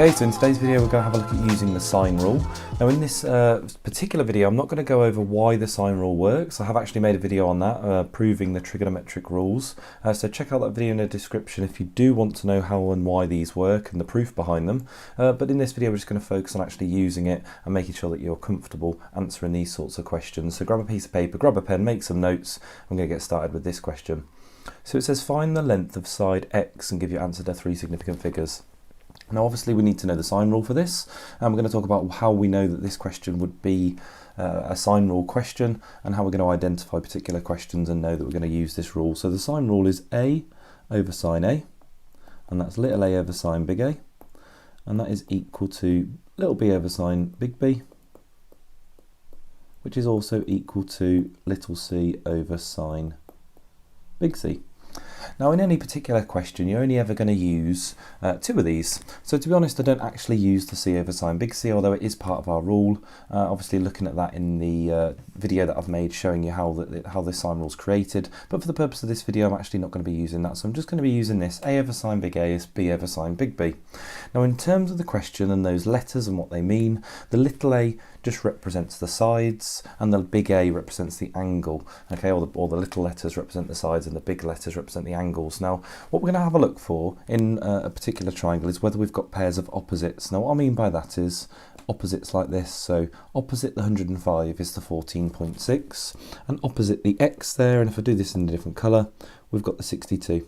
Okay, so in today's video we're going to have a look at using the sine rule. Now in this particular video I'm not going to go over why the sine rule works. I have actually made a video on that, proving the trigonometric rules. So check out that video in the description if you do want to know how and why these work and the proof behind them. But in this video we're just going to focus on actually using it and making sure that you're comfortable answering these sorts of questions. So grab a piece of paper, grab a pen, make some notes. I'm going to get started with this question. So it says find the length of side x and give your answer to 3 significant figures. Now obviously we need to know the sine rule for this, and we're going to talk about how we know that this question would be a sine rule question and how we're going to identify particular questions and know that we're going to use this rule. So the sine rule is a over sine a, and that's little a over sine big A, and that is equal to little b over sine big B, which is also equal to little c over sine big C. Now in any particular question you're only ever going to use two of these. So to be honest I don't actually use the c over sine big C, although it is part of our rule. Obviously looking at that in the video that I've made showing you how this sine rule is created, but for the purpose of this video I'm actually not going to be using that, so I'm just going to be using this a over sine big A is b over sine big B. Now in terms of the question and those letters and what they mean, the little a just represents the sides and the big A represents the angle, okay, or the little letters represent the sides and the big letters represent the angles. Now what we're going to have a look for in a particular triangle is whether we've got pairs of opposites. Now what I mean by that is opposites like this. So opposite the 105 is the 14.6, and opposite the x there, and if I do this in a different colour, we've got the 62.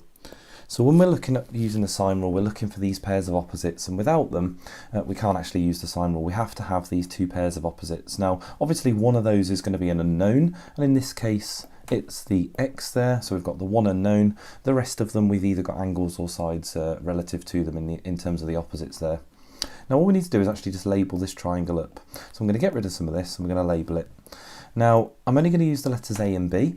So when we're looking at using the sine rule, we're looking for these pairs of opposites, and without them we can't actually use the sine rule. We have to have these two pairs of opposites. Now obviously one of those is going to be an unknown, and in this case it's the x there, so we've got the one unknown. The rest of them we've either got angles or sides relative to them in terms of the opposites there. Now all we need to do is actually just label this triangle up. So I'm going to get rid of some of this and we're going to label it. Now I'm only going to use the letters A and B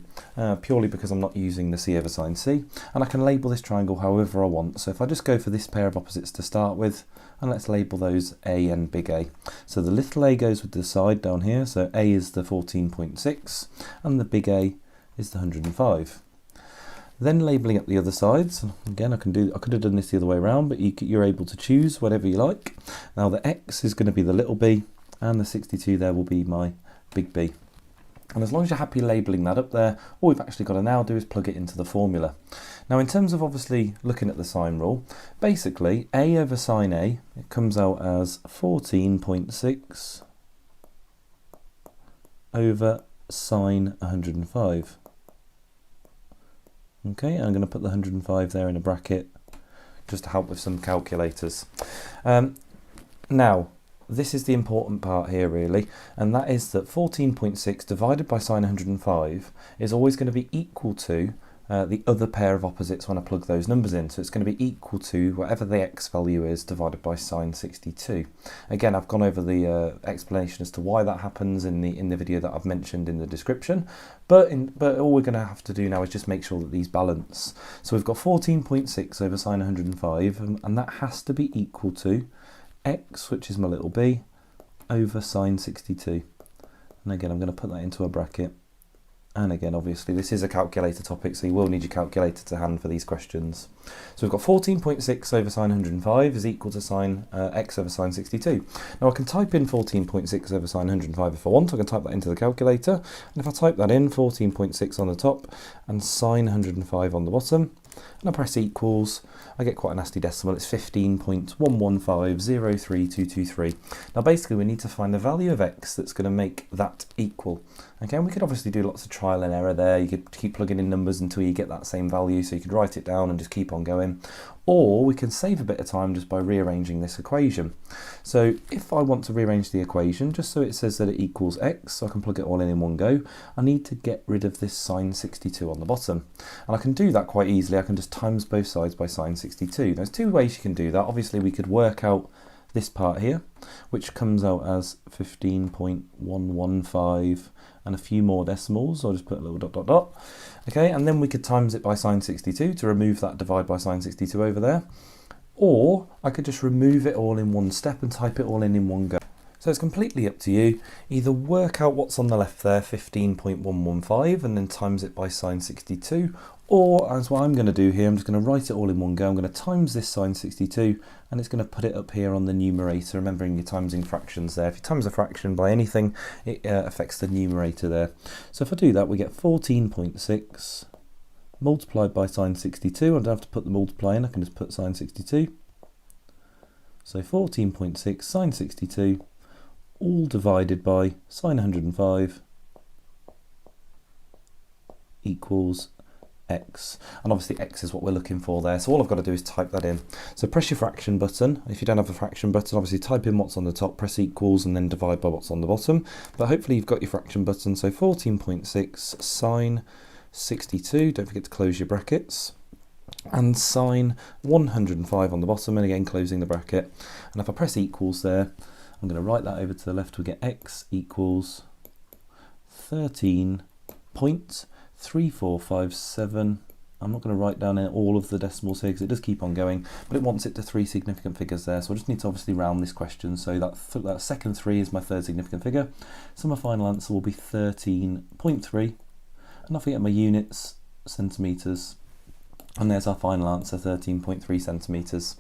purely because I'm not using the c over sine C, and I can label this triangle however I want. So if I just go for this pair of opposites to start with, and let's label those A and big A. So the little a goes with the side down here, so A is the 14.6 and the big A is the 105. Then labelling up the other sides, again I could have done this the other way around, but you're able to choose whatever you like. Now the x is going to be the little b, and the 62 there will be my big B. And as long as you're happy labelling that up there, all we've actually got to now do is plug it into the formula. Now in terms of obviously looking at the sine rule, basically a over sine A, it comes out as 14.6 over sine 105. Okay, I'm going to put the 105 there in a bracket just to help with some calculators. Now, this is the important part here really, and that is that 14.6 divided by sine 105 is always going to be equal to the other pair of opposites when I plug those numbers in. So it's going to be equal to whatever the x value is divided by sine 62. Again, I've gone over the explanation as to why that happens in the video that I've mentioned in the description, but all we're going to have to do now is just make sure that these balance. So we've got 14.6 over sine 105, and that has to be equal to x, which is my little b, over sine 62. And again I'm going to put that into a bracket. And again, obviously, this is a calculator topic, so you will need your calculator to hand for these questions. So we've got 14.6 over sine 105 is equal to sine x over sine 62. Now I can type in 14.6 over sine 105 if I want. I can type that into the calculator. And if I type that in, 14.6 on the top and sine 105 on the bottom, and I press equals, I get quite a nasty decimal. It's 15.11503223. Now basically we need to find the value of x that's going to make that equal. Okay, and we could obviously do lots of trial and error there. You could keep plugging in numbers until you get that same value, so you could write it down and just keep on going. Or we can save a bit of time just by rearranging this equation. So if I want to rearrange the equation just so it says that it equals x, so I can plug it all in one go, I need to get rid of this sine 62 on the bottom. And I can do that quite easily. I can just times both sides by sine 62. There's two ways you can do that. Obviously we could work out this part here, which comes out as 15.115 and a few more decimals. So I'll just put a little dot dot dot. Okay, and then we could times it by sine 62 to remove that divide by sine 62 over there. Or I could just remove it all in one step and type it all in one go. So it's completely up to you. Either work out what's on the left there, 15.115, and then times it by sine 62, or as what I'm going to do here, I'm just going to write it all in one go. I'm going to times this sine 62, and it's going to put it up here on the numerator, remembering you're timesing fractions there. If you times a fraction by anything, it affects the numerator there. So if I do that, we get 14.6 multiplied by sine 62. I don't have to put the multiply in, I can just put sine 62. So 14.6 sine 62, all divided by sine 105 equals x, and obviously x is what we're looking for there, so all I've got to do is type that in. So press your fraction button. If you don't have a fraction button, obviously type in what's on the top, press equals, and then divide by what's on the bottom, but hopefully you've got your fraction button. So 14.6 sine 62, don't forget to close your brackets, and sine 105 on the bottom, and again closing the bracket. And if I press equals there, I'm going to write that over to the left. We get x equals 13.3457. I'm not going to write down all of the decimals here because it does keep on going, but it wants it to 3 significant figures there, so I just need to obviously round this question. So that second 3 is my third significant figure, so my final answer will be 13.3, and off I get my units, centimetres, and there's our final answer, 13.3 centimetres.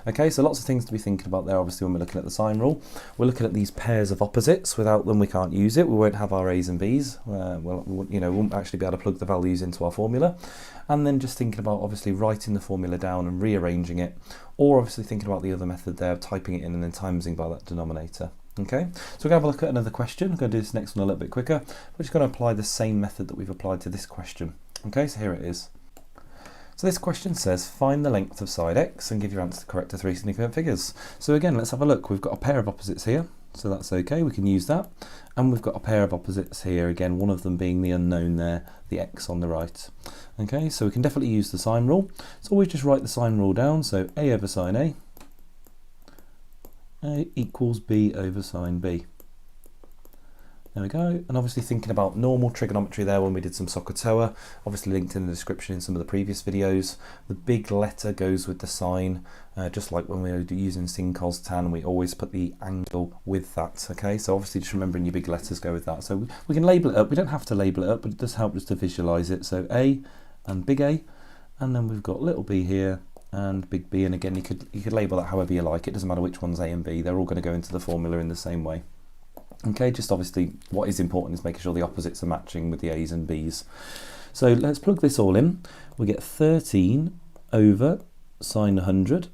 Okay, so lots of things to be thinking about there, obviously, when we're looking at the sine rule. We're looking at these pairs of opposites. Without them, we can't use it. We won't have our a's and b's. We won't actually be able to plug the values into our formula. And then just thinking about, obviously, writing the formula down and rearranging it, or obviously thinking about the other method there, typing it in and then timesing by that denominator. Okay, so we're going to have a look at another question. I'm going to do this next one a little bit quicker. We're just going to apply the same method that we've applied to this question. Okay, so here it is. So this question says, find the length of side x and give your answer correct to 3 significant figures. So again, let's have a look. We've got a pair of opposites here, so that's okay, we can use that. And we've got a pair of opposites here, again, one of them being the unknown there, the x on the right. Okay, so we can definitely use the sine rule. So we just write the sine rule down, so a over sine a equals b over sine b. There we go, and obviously thinking about normal trigonometry there when we did some SOHCAHTOA, obviously linked in the description in some of the previous videos. The big letter goes with the sine, just like when we were using sin, cos, tan, we always put the angle with that, okay? So obviously just remembering your big letters go with that. So we can label it up, we don't have to label it up, but it does help just to visualise it. So A and big A, and then we've got little b here, and big B, and again you could label that however you like, it doesn't matter which one's A and B, they're all going to go into the formula in the same way. Okay, just obviously what is important is making sure the opposites are matching with the A's and B's. So let's plug this all in. We get 13 over sine 100.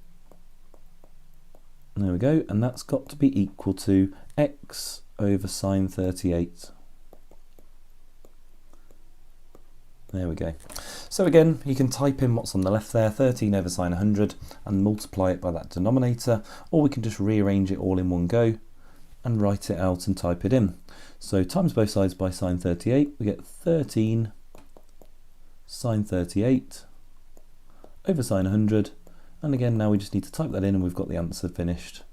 There we go, and that's got to be equal to x over sine 38. There we go. So again, you can type in what's on the left there, 13 over sine 100, and multiply it by that denominator, or we can just rearrange it all in one go and write it out and type it in. So times both sides by sine 38, we get 13 sine 38 over sine 100, and again now we just need to type that in and we've got the answer finished.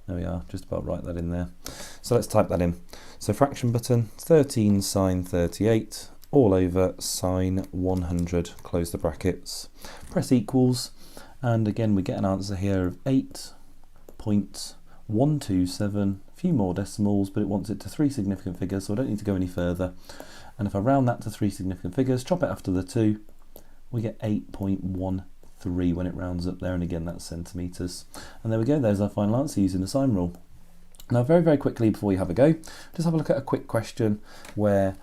There we are, just about write that in there. So let's type that in. So fraction button, 13 sine 38 all over sine 100, close the brackets, press equals, and again we get an answer here of 8.127, a few more decimals, but it wants it to 3 significant figures, so I don't need to go any further. And if I round that to 3 significant figures, chop it after the 2, we get 8.13 when it rounds up there, and again that's centimetres. And there we go, there's our final answer using the sine rule. Now very, very quickly before we have a go, just have a look at a quick question where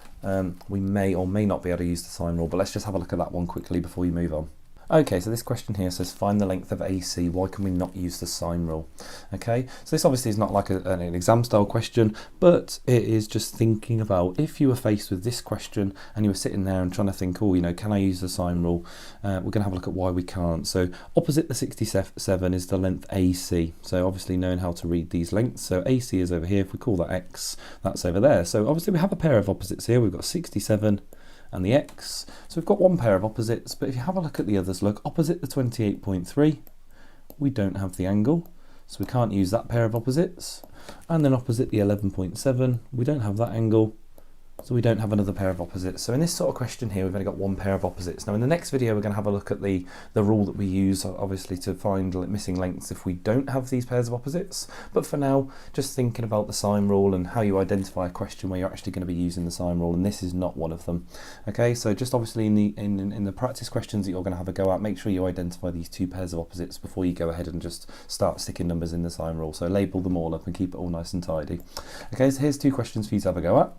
we may or may not be able to use the sine rule, but let's just have a look at that one quickly before we move on. Okay, so this question here says find the length of AC, why can we not use the sine rule? Okay, so this obviously is not like an exam style question, but it is just thinking about if you were faced with this question and you were sitting there and trying to think, oh, you know, can I use the sine rule? We're going to have a look at why we can't. So opposite the 67 is the length AC, so obviously knowing how to read these lengths, so AC is over here, if we call that X, that's over there. So obviously we have a pair of opposites here, we've got 67 and the x. So we've got one pair of opposites, but if you have a look at the others, look, opposite the 28.3, we don't have the angle, so we can't use that pair of opposites. And then opposite the 11.7, we don't have that angle, So we don't have another pair of opposites. So in this sort of question here, we've only got one pair of opposites. Now in the next video, we're going to have a look at the rule that we use, obviously, to find missing lengths if we don't have these pairs of opposites. But for now, just thinking about the sine rule and how you identify a question where you're actually going to be using the sine rule, and this is not one of them. Okay, so just obviously in the practice questions that you're going to have a go at, make sure you identify these two pairs of opposites before you go ahead and just start sticking numbers in the sine rule. So label them all up and keep it all nice and tidy. Okay, so here's two questions for you to have a go at.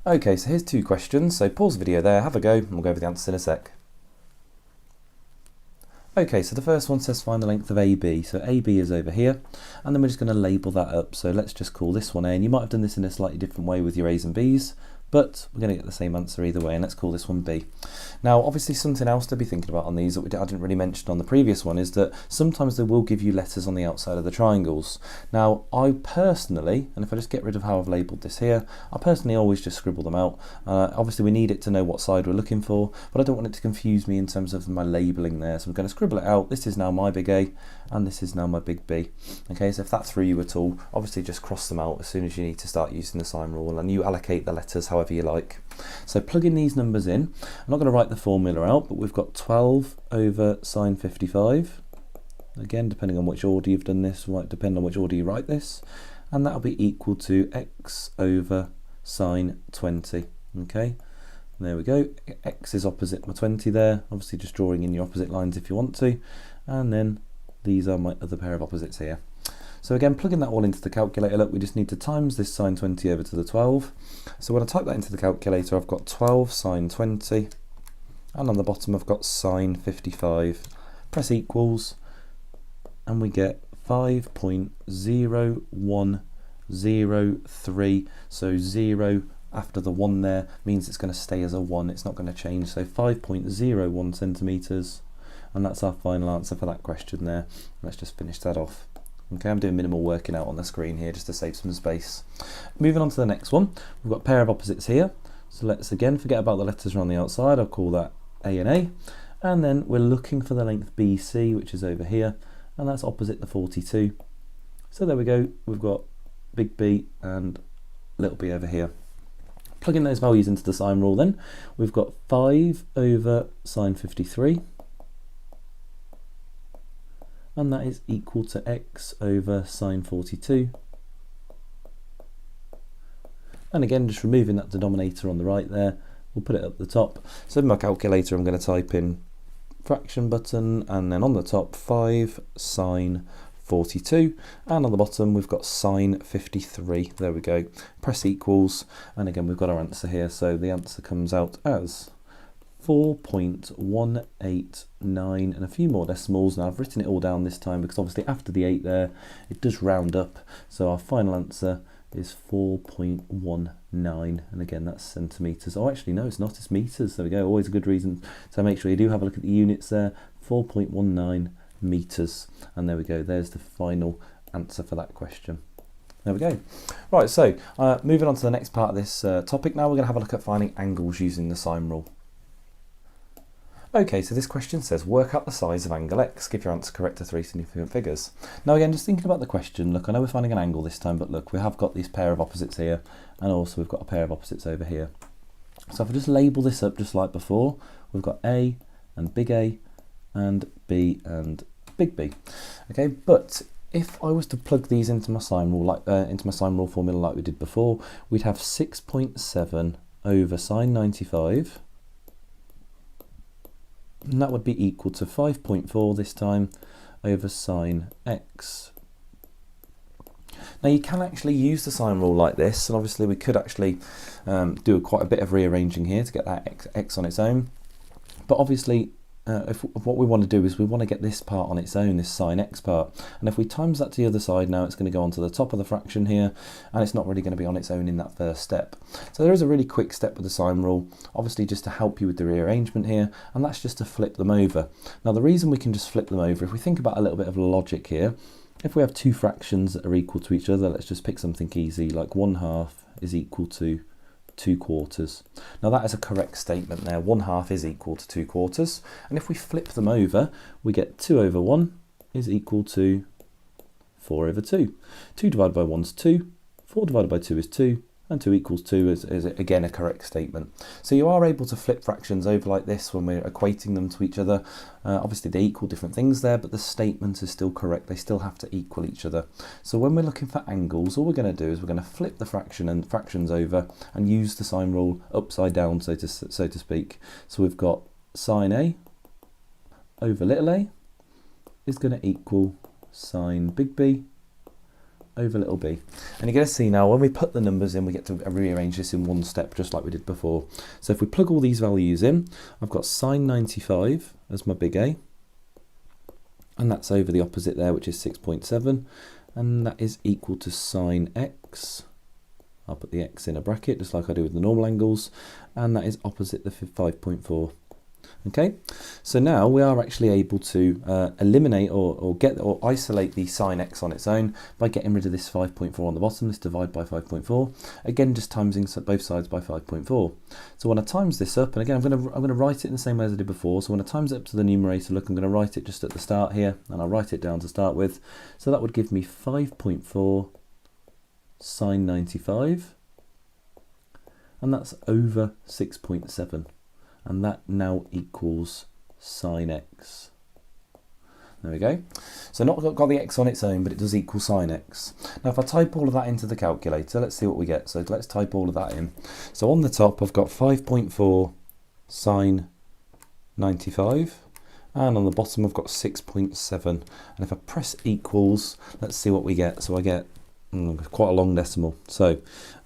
Okay, so here's two questions, so pause the video there, have a go, and we'll go over the answers in a sec. Okay, so the first one says find the length of AB, so AB is over here, and then we're just going to label that up, so let's just call this one A, and you might have done this in a slightly different way with your A's and B's, but we're going to get the same answer either way, and let's call this one B. Now, obviously something else to be thinking about on these that I didn't really mention on the previous one is that sometimes they will give you letters on the outside of the triangles. Now, I personally, and if I just get rid of how I've labelled this here, I personally always just scribble them out. Obviously we need it to know what side we're looking for, but I don't want it to confuse me in terms of my labelling there, so I'm going to scribble it out. This is now my big A, and this is now my big B. Okay, so if that threw you at all, obviously just cross them out as soon as you need to start using the sine rule, and you allocate the letters however you like. So plugging these numbers in, I'm not going to write the formula out, but we've got 12 over sine 55. Again, depending on which order you've done this, might depend on which order you write this, and that'll be equal to x over sine 20. Okay, there we go. X is opposite my 20 there, obviously just drawing in your opposite lines if you want to, and then these are my other pair of opposites here. So again, plugging that all into the calculator, look, we just need to times this sine 20 over to the 12. So when I type that into the calculator, I've got 12 sine 20, and on the bottom I've got sine 55. Press equals, and we get 5.0103. So 0 after the 1 there means it's going to stay as a 1, it's not going to change. So 5.01 centimetres, and that's our final answer for that question there. Let's just finish that off. Okay, I'm doing minimal working out on the screen here just to save some space. Moving on to the next one, we've got a pair of opposites here. So let's again forget about the letters on the outside, I'll call that A and A. And then we're looking for the length BC, which is over here, and that's opposite the 42. So there we go, we've got big B and little b over here. Plugging those values into the sine rule then, we've got 5 over sine 53. And that is equal to x over sine 42. And again, just removing that denominator on the right there, we'll put it up the top. So in my calculator, I'm going to type in fraction button, and then on the top 5 sine 42, and on the bottom we've got sine 53. There we go. Press equals, and again we've got our answer here. So the answer comes out as 4.189 and a few more decimals. Now I've written it all down this time because obviously after the 8 there it does round up, so our final answer is 4.19, and again that's centimetres. Oh, actually no, it's not, it's metres. There we go, always a good reason to make sure you do have a look at the units there. 4.19 metres, and there we go, there's the final answer for that question. There we go. Right, so moving on to the next part of this topic now, we're going to have a look at finding angles using the sine rule. Okay, so this question says, work out the size of angle x, give your answer correct to 3 significant figures. Now again, just thinking about the question, look, I know we're finding an angle this time, but look, we have got this pair of opposites here, and also we've got a pair of opposites over here. So if I just label this up just like before, we've got A and big A, and B and big B. Okay, but if I was to plug these into my sine rule, formula like we did before, we'd have 6.7 over sine 95. And that would be equal to 5.4 this time over sine x. Now you can actually use the sine rule like this, and obviously we could actually do quite a bit of rearranging here to get that x on its own. But obviously what we want to do is we want to get this part on its own, this sine x part, and if we times that to the other side now, it's going to go onto the top of the fraction here, and it's not really going to be on its own in that first step. So there is a really quick step with the sine rule, obviously just to help you with the rearrangement here, and that's just to flip them over. Now the reason we can just flip them over, if we think about a little bit of logic here, if we have two fractions that are equal to each other, let's just pick something easy, like 1/2 is equal to 2/4. Now that is a correct statement there. 1/2 is equal to 2/4, and if we flip them over, we get 2 over 1 is equal to 4 over 2. 2 divided by 1 is 2, 4 divided by 2 is 2, and 2 equals 2 is again a correct statement. So you are able to flip fractions over like this when we're equating them to each other. Obviously they equal different things there, but the statement is still correct. They still have to equal each other. So when we're looking for angles, all we're going to do is we're going to flip the fractions over and use the sine rule upside down, so to speak. So we've got sine A over little a is going to equal sine big B over little b. And you're going to see now when we put the numbers in, we get to rearrange this in one step just like we did before. So if we plug all these values in, I've got sine 95 as my big A, and that's over the opposite there, which is 6.7, and that is equal to sine x. I'll put the x in a bracket just like I do with the normal angles, and that is opposite the 5.4. Okay, so now we are actually able to eliminate or isolate the sine x on its own by getting rid of this 5.4 on the bottom. This divide by 5.4, again just timesing both sides by 5.4. So when I times this up, and again I'm going to write it in the same way as I did before. So when I times it up to the numerator, look, I'm going to write it just at the start here, and I'll write it down to start with. So that would give me 5.4 sine 95, and that's over 6.7. And that now equals sine x. There we go. So not got the x on its own, but it does equal sine x. Now if I type all of that into the calculator, let's see what we get. So let's type all of that in. So on the top I've got 5.4 sine 95, and on the bottom I've got 6.7. And if I press equals, let's see what we get. So I get quite a long decimal. So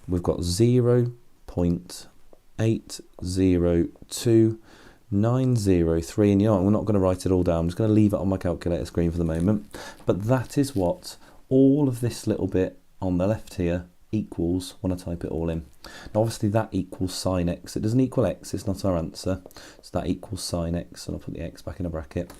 we've got 0.802903, and you know, we're not going to write it all down. I'm just going to leave it on my calculator screen for the moment. But that is what all of this little bit on the left here equals when I type it all in. Now obviously that equals sine x. It doesn't equal x, it's not our answer. So that equals sine x, and I'll put the x back in a bracket.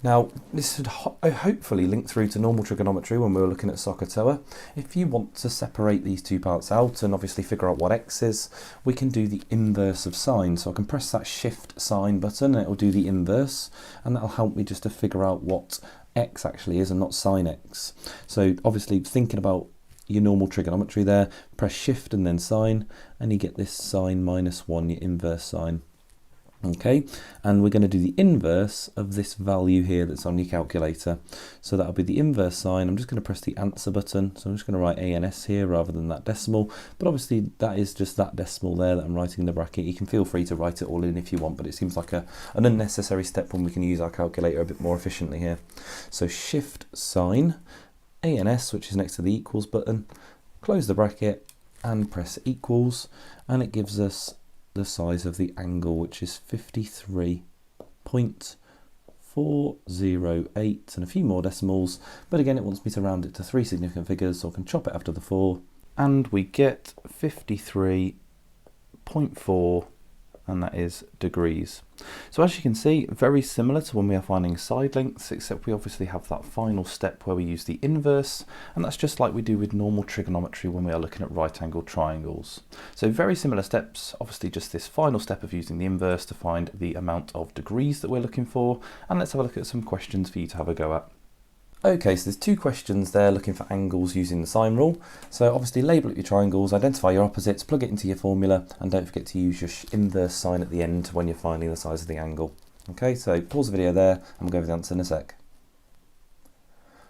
Now, this should hopefully link through to normal trigonometry when we were looking at SOHCAHTOA. If you want to separate these two parts out and obviously figure out what x is, we can do the inverse of sine. So I can press that shift sine button and it will do the inverse, and that will help me just to figure out what x actually is and not sine x. So obviously thinking about your normal trigonometry there, press shift and then sine, and you get this sine minus 1, your inverse sine. Okay, and we're going to do the inverse of this value here that's on your calculator. So that'll be the inverse sine. I'm just going to press the answer button. So I'm just going to write ANS here rather than that decimal. But obviously that is just that decimal there that I'm writing in the bracket. You can feel free to write it all in if you want, but it seems like an unnecessary step when we can use our calculator a bit more efficiently here. So shift sine, ANS, which is next to the equals button, close the bracket and press equals, and it gives us the size of the angle, which is 53.408 and a few more decimals, but again it wants me to round it to 3 significant figures, so I can chop it after the 4, and we get 53.4, and that is degrees. So as you can see, very similar to when we are finding side lengths, except we obviously have that final step where we use the inverse, and that's just like we do with normal trigonometry when we are looking at right angled triangles. So very similar steps, obviously just this final step of using the inverse to find the amount of degrees that we're looking for, and let's have a look at some questions for you to have a go at. Okay, so there's 2 questions there looking for angles using the sine rule. So obviously label up your triangles, identify your opposites, plug it into your formula, and don't forget to use your inverse sign at the end when you're finding the size of the angle. Okay, so pause the video there and we'll go over the answer in a sec.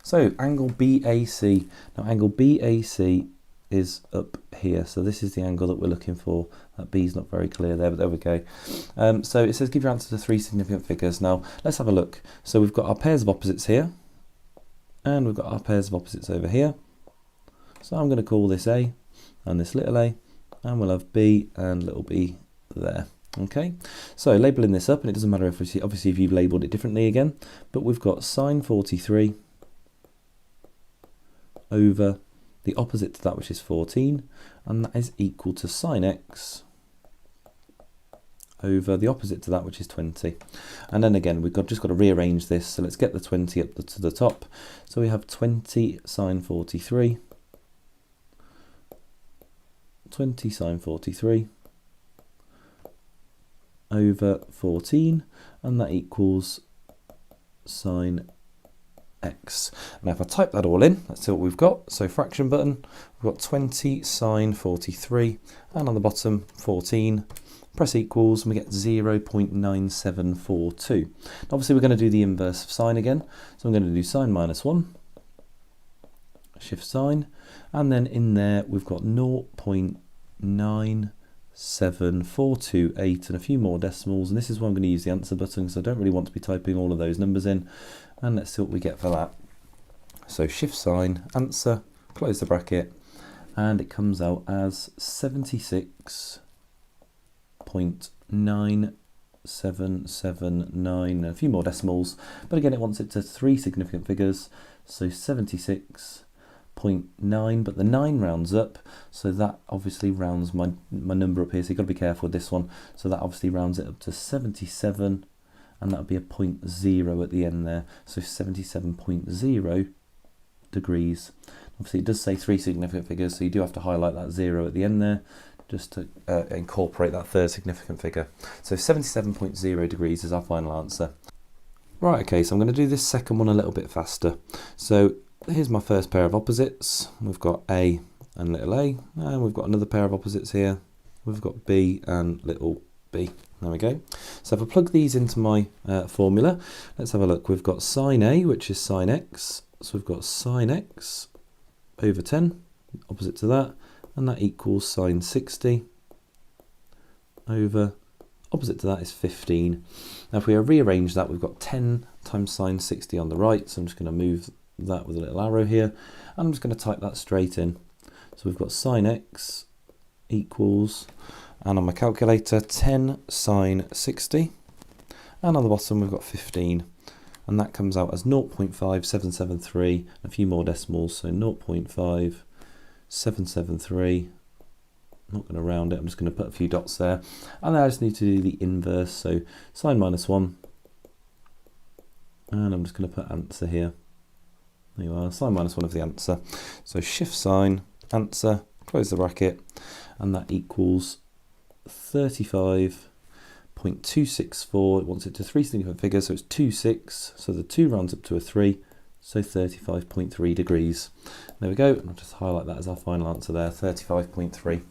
So angle BAC. Now angle BAC is up here, so this is the angle that we're looking for. That B is not very clear there, but there we go. So it says give your answer to 3 significant figures. Now let's have a look. So we've got our pairs of opposites here, and we've got our pairs of opposites over here. So I'm going to call this A and this little a, and we'll have B and little b there. Okay, so labelling this up, and it doesn't matter if obviously if you've labelled it differently again, but we've got sine 43 over the opposite to that, which is 14, and that is equal to sine x over the opposite to that, which is 20. And then again we've just got to rearrange this, so let's get the 20 up to the top. So we have 20 sine 43, 20 sine 43 over 14, and that equals sine x. Now if I type that all in, let's see what we've got. So fraction button, we've got 20 sine 43, and on the bottom 14. Press equals, and we get 0.9742. Obviously we're going to do the inverse of sine again, so I'm going to do sine minus 1, shift sine, and then in there we've got 0.97428 and a few more decimals, and this is why I'm going to use the answer button because I don't really want to be typing all of those numbers in. And let's see what we get for that. So shift sign, answer, close the bracket, and it comes out as 76.9779 and a few more decimals. But again, it wants it to 3 significant figures, so 76.9, but the 9 rounds up, so that obviously rounds my number up here, so you've got to be careful with this one. So that obviously rounds it up to 77, and that would be a 0.0 at the end there, so 77.0 degrees. Obviously it does say 3 significant figures, so you do have to highlight that 0 at the end there just to incorporate that third significant figure. So 77.0 degrees is our final answer. Right, okay, so I'm going to do this second one a little bit faster. So here's my first pair of opposites. We've got A and little a, and we've got another pair of opposites here. We've got B and little b. There we go. So if I plug these into my formula, let's have a look. We've got sine A, which is sine x. So we've got sine x over 10, opposite to that, and that equals sine 60 over, opposite to that is 15. Now if we rearrange that, we've got 10 times sine 60 on the right, so I'm just going to move that with a little arrow here, and I'm just going to type that straight in. So we've got sine x equals, and on my calculator, 10 sine 60, and on the bottom we've got 15, and that comes out as 0.5773, a few more decimals, so 0.5773. I'm not going to round it, I'm just going to put a few dots there, and then I just need to do the inverse, so sine minus 1, and I'm just going to put answer here. There you are, sine minus 1 of the answer. So shift sign, answer, close the bracket, and that equals 35.264. It wants it to 3 significant figures, so it's 26, so the 2 rounds up to a 3, so 35.3 degrees. There we go, and I'll just highlight that as our final answer there, 35.3.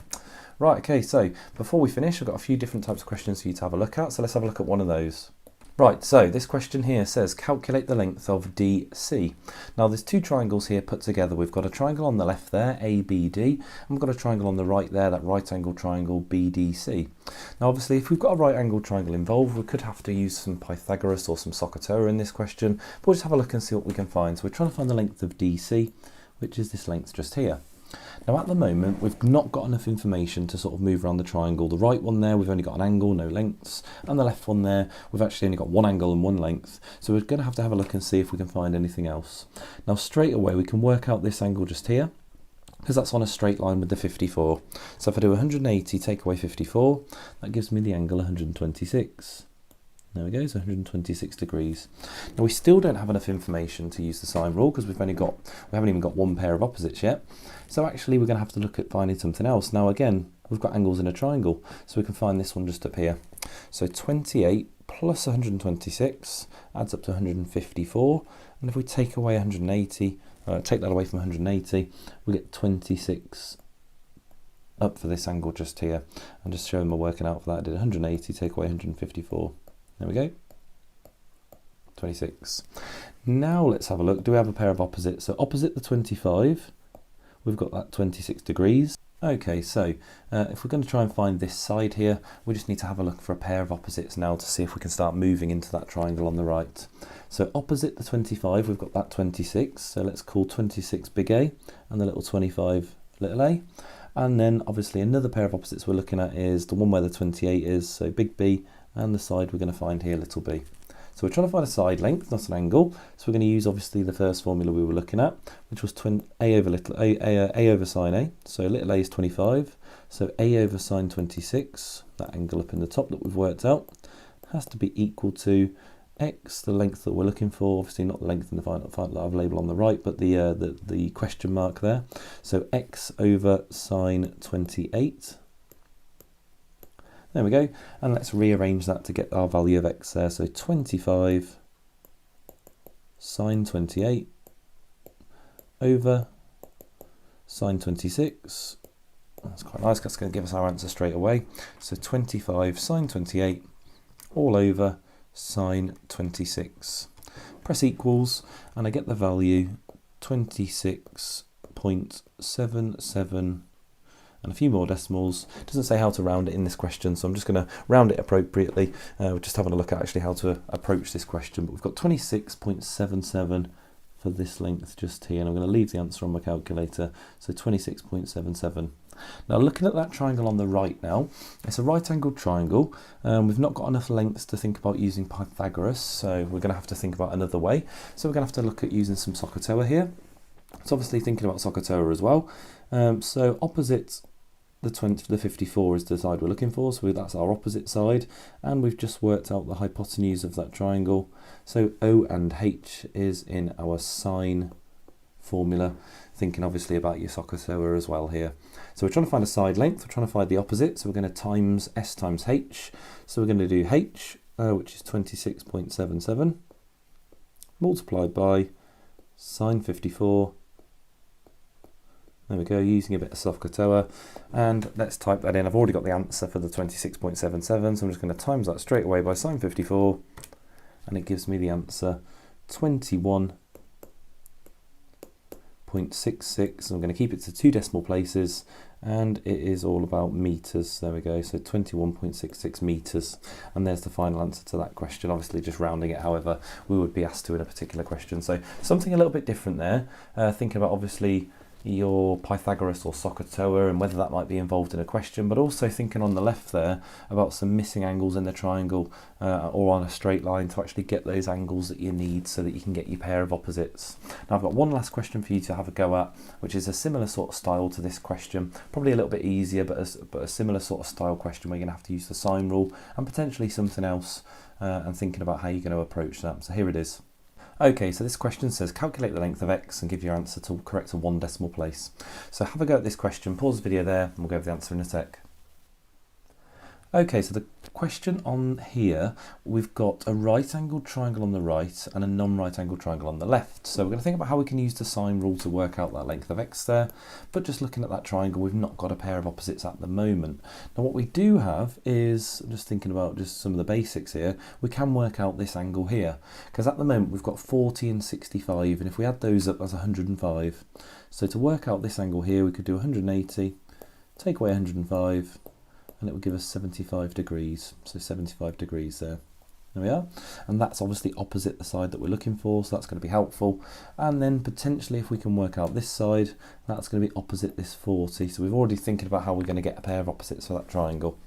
Right, okay, so before we finish, I've got a few different types of questions for you to have a look at, so let's have a look at one of those. Right, so this question here says calculate the length of DC. Now there's 2 triangles here put together. We've got a triangle on the left there, ABD, and we've got a triangle on the right there, that right angle triangle BDC. Now obviously if we've got a right angle triangle involved, we could have to use some Pythagoras or some Tutor in this question, but we'll just have a look and see what we can find. So we're trying to find the length of DC, which is this length just here. Now at the moment we've not got enough information to sort of move around the triangle. The right one there we've only got an angle, no lengths, and the left one there we've actually only got one angle and one length, so we're going to have a look and see if we can find anything else. Now straight away we can work out this angle just here because that's on a straight line with the 54. So if I do 180 take away 54, that gives me the angle 126. There we go, so 126 degrees. Now we still don't have enough information to use the sine rule because we haven't even got one pair of opposites yet. So actually we're going to have to look at finding something else. Now again, we've got angles in a triangle, so we can find this one just up here. So 28 plus 126 adds up to 154, and if we take away 180, take that away from 180, we get 26 up for this angle just here. And just showing my working out for that, I did 180, take away 154. There we go, 26. Now let's have a look. Do we have a pair of opposites? So opposite the 25, we've got that 26 degrees. Okay, so if we're going to try and find this side here, we just need to have a look for a pair of opposites now to see if we can start moving into that triangle on the right. So opposite the 25, we've got that 26. So let's call 26 big A and the little 25 little a. And then obviously another pair of opposites we're looking at is the one where the 28 is, so big B, and the side we're going to find here, little b. So we're trying to find a side length, not an angle. So we're going to use obviously the first formula we were looking at, which was a over sine A. So little a is 25. So a over sine 26, that angle up in the top that we've worked out, has to be equal to x, the length that we're looking for. Obviously not the length in the final that I've labelled on the right, but the question mark there. So x over sine 28. There we go, and let's rearrange that to get our value of x there. So 25 sine 28 over sine 26. That's quite nice, that's going to give us our answer straight away. So 25 sine 28 all over sine 26. Press equals, and I get the value 26.77 and a few more decimals. It doesn't say how to round it in this question, so I'm just going to round it appropriately. We're just having a look at actually how to approach this question, but we've got 26.77 for this length just here, and I'm going to leave the answer on my calculator, so 26.77. Now looking at that triangle on the right now, it's a right angled triangle. We've not got enough lengths to think about using Pythagoras, so we're going to have to think about another way. So we're going to have to look at using some SOHCAHTOA here. It's obviously thinking about SOHCAHTOA as well. So opposite the 54 is the side we're looking for, so that's our opposite side, and we've just worked out the hypotenuse of that triangle. So O and H is in our sine formula, thinking obviously about your SOHCAHTOA as well here. So we're trying to find a side length, we're trying to find the opposite, so we're going to times S times H. So we're going to do H, which is 26.77, multiplied by sine 54. There we go, using a bit of SOHCAHTOA, and let's type that in. I've already got the answer for the 26.77, so I'm just going to times that straight away by sine 54, and it gives me the answer 21.66. I'm going to keep it to 2 decimal places, and it is all about meters. There we go, so 21.66 meters, and there's the final answer to that question. Obviously just rounding it however we would be asked to in a particular question. So something a little bit different there, thinking about obviously your Pythagoras or SOHCAHTOA and whether that might be involved in a question, but also thinking on the left there about some missing angles in the triangle or on a straight line to actually get those angles that you need so that you can get your pair of opposites. Now I've got one last question for you to have a go at, which is a similar sort of style to this question, probably a little bit easier, but a similar sort of style question where you're going to have to use the sine rule and potentially something else, and thinking about how you're going to approach that. So here it is. Okay, so this question says calculate the length of x and give your answer to correct to 1 decimal place. So have a go at this question, pause the video there, and we'll go over the answer in a sec. Okay, so the question on here, we've got a right angled triangle on the right and a non-right angled triangle on the left. So we're going to think about how we can use the sine rule to work out that length of x there, but just looking at that triangle, we've not got a pair of opposites at the moment. Now what we do have is, just thinking about just some of the basics here, we can work out this angle here, because at the moment we've got 40 and 65, and if we add those up, that's 105. So to work out this angle here, we could do 180, take away 105, and it will give us 75 degrees, so 75 degrees there. There we are, and that's obviously opposite the side that we're looking for, so that's going to be helpful. And then potentially if we can work out this side, that's going to be opposite this 40, so we've already thinking about how we're going to get a pair of opposites for that triangle.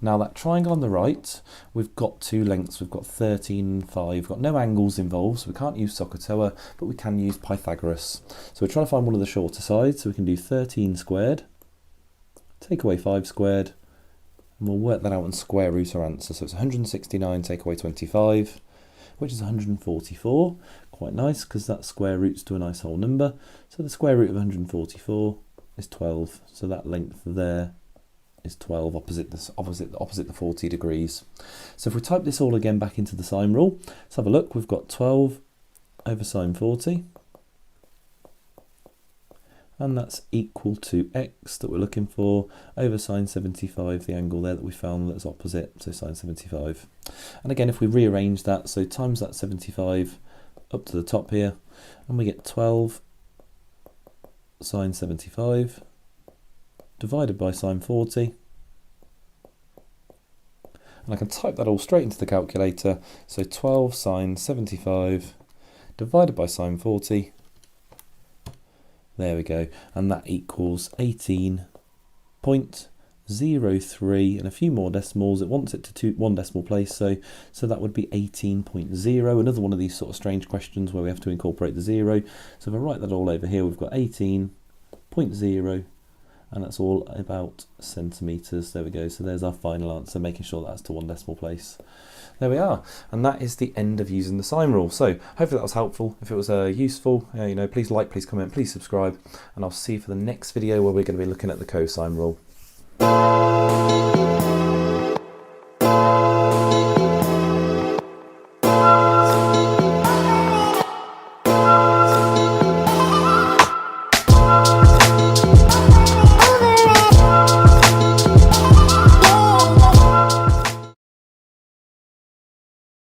Now that triangle on the right, we've got 2 lengths, we've got 13 and 5, we've got no angles involved, so we can't use SOHCAHTOA, but we can use Pythagoras. So we're trying to find one of the shorter sides, so we can do 13 squared, take away 5 squared, and we'll work that out and square root our answer. So it's 169 take away 25, which is 144. Quite nice, because that square roots to a nice whole number. So the square root of 144 is 12. So that length there is 12, opposite the 40 degrees. So if we type this all again back into the sine rule, let's have a look. We've got 12 over sine 40. And that's equal to x that we're looking for over sine 75, the angle there that we found that's opposite, so sine 75. And again, if we rearrange that, so times that 75 up to the top here, and we get 12 sine 75 divided by sine 40. And I can type that all straight into the calculator, so 12 sine 75 divided by sine 40. There we go, and that equals 18.03 and a few more decimals. It wants it to 1 decimal place, so that would be 18.0. Another one of these sort of strange questions where we have to incorporate the 0. So if I write that all over here, we've got 18.0, and that's all about centimetres. There we go, so there's our final answer, making sure that's to 1 decimal place. There we are, and that is the end of using the sine rule. So hopefully that was helpful. If it was useful, please like, please comment, please subscribe, and I'll see you for the next video where we're going to be looking at the cosine rule.